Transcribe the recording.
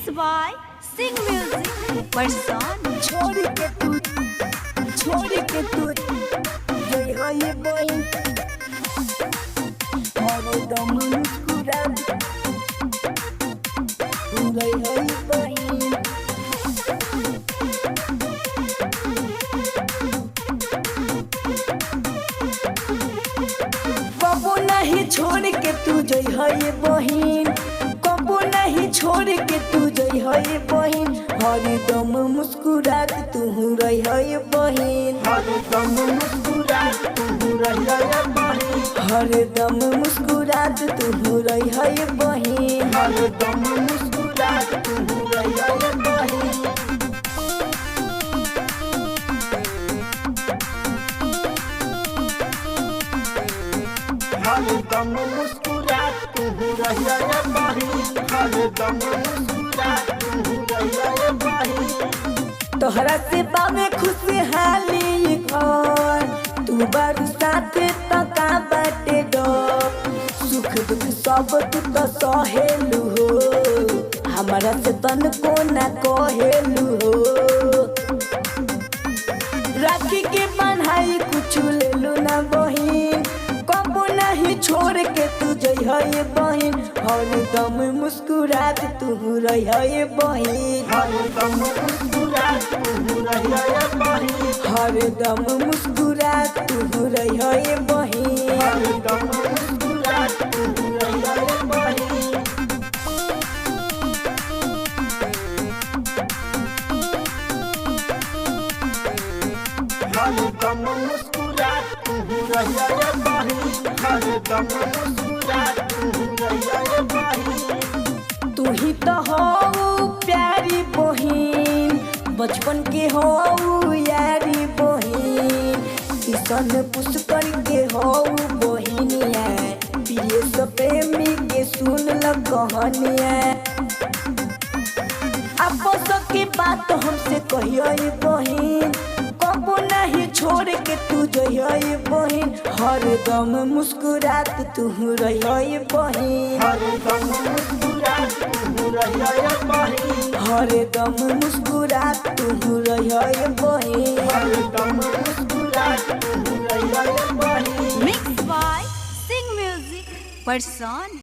Mixed by Sing Music Person. छोड़ के तू गई हो ये बहन हर दम मुस्कुरा तू गई हो ये बहन कबो नहीं छोड़ के तू गई हो ये बहन कबो नहीं छोड़ के तू गई हो ये बहन हर दम मुस्कुरा तू रही हो ये बहन हर दम मुस्कुरा तू रही हो ये बहन हर दम मुस्कुरा तू रही हो ये बहन हर दम मुस्कुरा तू रही हो ये बहन हर दम मुस्कुरा तू रही हो ये बहन हर दम मुस्कुरा तू रही हो ये बहन तोहरा से बामे खुशहाली घर तू बारू साथे तो का बाटे डर सुख दुख सब तू तो सहेलू हो हमारा से तन को ना कहेलू हो राखी के बन्हाई कुछ लेलू ना बहिन कबो नहीं छोड़ के तू जई है ये बहिन हर दम मुस्कुरात तू रही है ये बहिन हर दम मुस्कुरात तू रही है ये बहिन हर दम मुस्कुरात तू रही है ये बहिन हर दम मुस्कुरात तू रही है ये बहिन हर दम मुस्कुरात तू रही है ये बहिन हर दम मुस्कुरात तू रही है ये बहिन तू ही तो हो प्यारी बहिन बचपन के हो यारी बहिन किसन पुष्कर के हो बहिनिया प्रिय प्रेमी के सुन ल कहानिया आपस की बात हमसे कहियो ये बहिन कबो नहीं छोड़ के तू जइयो ये बहिन हर दम मुस्कुरात तू रहियो ये बहिन हर दम मुस्कुरात तू रहियो ये बहिन हर दम मुस्कुरात तू रहियो ये बहिन हर दम मुस्कुरात तू रहियो ये बहिन Mixed by Sing Music Person.